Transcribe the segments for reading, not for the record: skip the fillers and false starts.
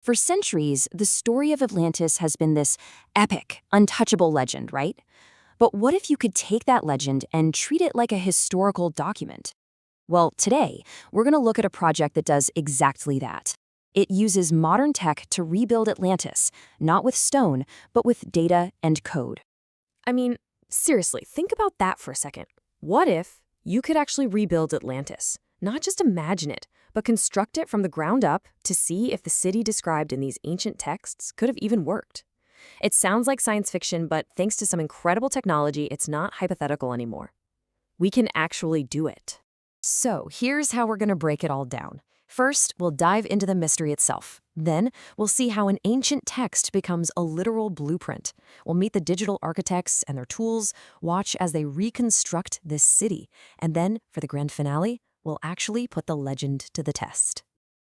For centuries, the story of Atlantis has been this epic, untouchable legend, right? But what if you could take that legend and treat it like a historical document? Well, today, we're going to look at a project that does exactly that. It uses modern tech to rebuild Atlantis, not with stone, but with data and code. I mean, seriously, think about that for a second. What if you could actually rebuild Atlantis? Not just imagine it, but construct it from the ground up to see if the city described in these ancient texts could have even worked. It sounds like science fiction, but thanks to some incredible technology, it's not hypothetical anymore. We can actually do it. So here's how we're going to break it all down. First, we'll dive into the mystery itself. Then, we'll see how an ancient text becomes a literal blueprint. We'll meet the digital architects and their tools, watch as they reconstruct this city. And then, for the grand finale, we'll actually put the legend to the test.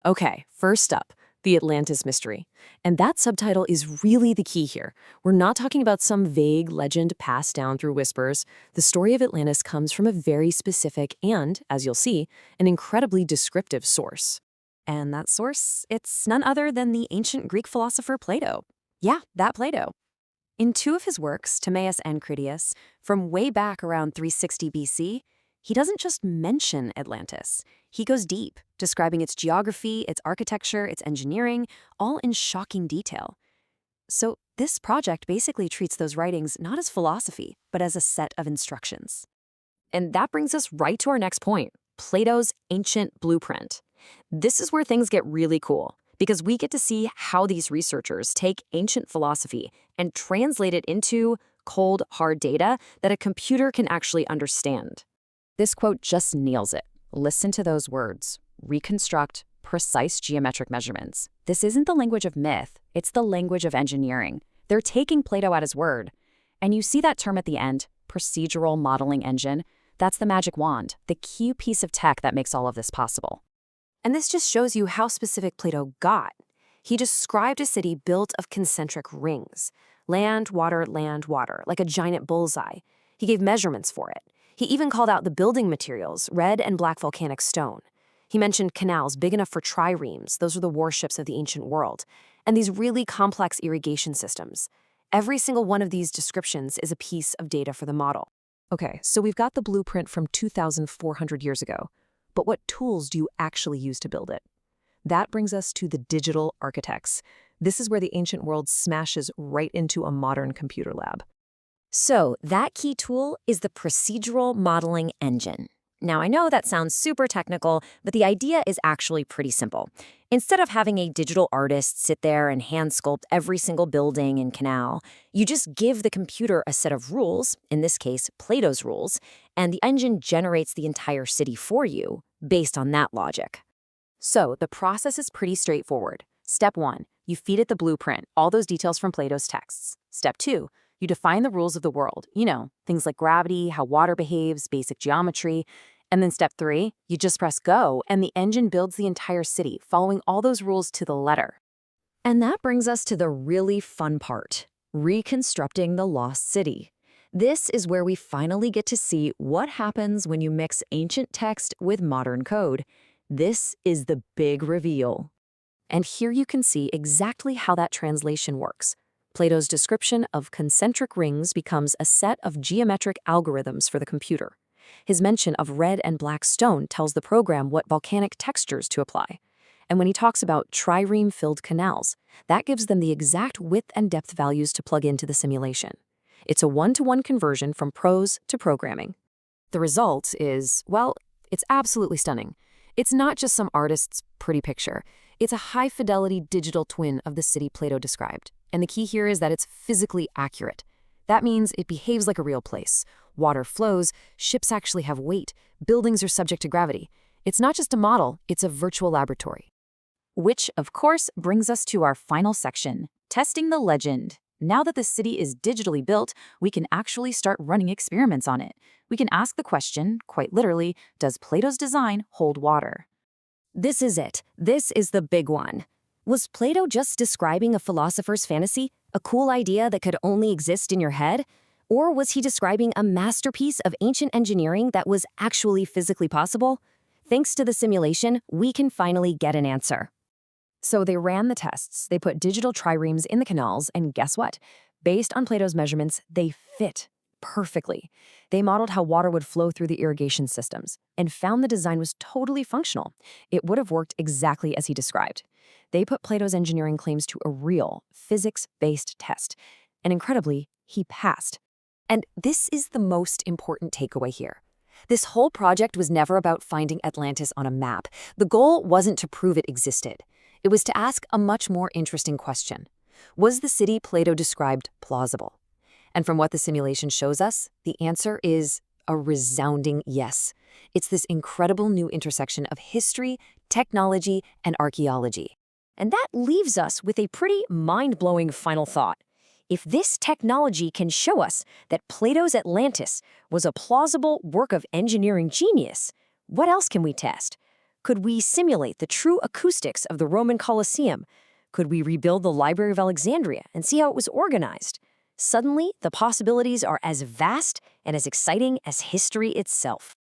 Okay, first up, the Atlantis mystery. And that subtitle is really the key here. We're not talking about some vague legend passed down through whispers. The story of Atlantis comes from a very specific and, as you'll see, an incredibly descriptive source. And that source, it's none other than the ancient Greek philosopher Plato. Yeah, that Plato. In two of his works, Timaeus and Critias, from way back around 360 BC, he doesn't just mention Atlantis. He goes deep, describing its geography, its architecture, its engineering, all in shocking detail. So this project basically treats those writings not as philosophy, but as a set of instructions. And that brings us right to our next point, Plato's ancient blueprint. This is where things get really cool, because we get to see how these researchers take ancient philosophy and translate it into cold, hard data that a computer can actually understand. This quote just nails it. Listen to those words. Reconstruct precise geometric measurements. This isn't the language of myth, it's the language of engineering. They're taking Plato at his word. And you see that term at the end, procedural modeling engine? That's the magic wand, the key piece of tech that makes all of this possible. And this just shows you how specific Plato got. He described a city built of concentric rings. Land, water, like a giant bullseye. He gave measurements for it. He even called out the building materials, red and black volcanic stone. He mentioned canals big enough for triremes, those are the warships of the ancient world, and these really complex irrigation systems. Every single one of these descriptions is a piece of data for the model. Okay, so we've got the blueprint from 2,400 years ago, but what tools do you actually use to build it? That brings us to the digital architects. This is where the ancient world smashes right into a modern computer lab. So that key tool is the procedural modeling engine. Now, I know that sounds super technical, but the idea is actually pretty simple. Instead of having a digital artist sit there and hand sculpt every single building and canal, you just give the computer a set of rules, in this case, Plato's rules, and the engine generates the entire city for you based on that logic. So the process is pretty straightforward. Step 1, you feed it the blueprint, all those details from Plato's texts. Step 2, you define the rules of the world, things like gravity, how water behaves, basic geometry. And then step 3, you just press go, and the engine builds the entire city, following all those rules to the letter. And that brings us to the really fun part, reconstructing the lost city. This is where we finally get to see what happens when you mix ancient text with modern code. This is the big reveal. And here you can see exactly how that translation works. Plato's description of concentric rings becomes a set of geometric algorithms for the computer. His mention of red and black stone tells the program what volcanic textures to apply. And when he talks about trireme-filled canals, that gives them the exact width and depth values to plug into the simulation. It's a one-to-one conversion from prose to programming. The result is, well, it's absolutely stunning. It's not just some artist's pretty picture. It's a high-fidelity digital twin of the city Plato described. And the key here is that it's physically accurate. That means it behaves like a real place. Water flows, ships actually have weight, buildings are subject to gravity. It's not just a model, it's a virtual laboratory. Which, of course, brings us to our final section, testing the legend. Now that the city is digitally built, we can actually start running experiments on it. We can ask the question, quite literally, does Plato's design hold water? This is it. This is the big one. Was Plato just describing a philosopher's fantasy, a cool idea that could only exist in your head? Or was he describing a masterpiece of ancient engineering that was actually physically possible? Thanks to the simulation, we can finally get an answer. So they ran the tests, they put digital triremes in the canals, and guess what? Based on Plato's measurements, they fit perfectly. They modeled how water would flow through the irrigation systems and found the design was totally functional. It would have worked exactly as he described. They put Plato's engineering claims to a real, physics-based test. And incredibly, he passed. And this is the most important takeaway here. This whole project was never about finding Atlantis on a map. The goal wasn't to prove it existed. It was to ask a much more interesting question. Was the city Plato described plausible? And from what the simulation shows us, the answer is a resounding yes. It's this incredible new intersection of history, technology, and archaeology. And that leaves us with a pretty mind-blowing final thought. If this technology can show us that Plato's Atlantis was a plausible work of engineering genius, what else can we test? Could we simulate the true acoustics of the Roman Colosseum? Could we rebuild the Library of Alexandria and see how it was organized? Suddenly, the possibilities are as vast and as exciting as history itself.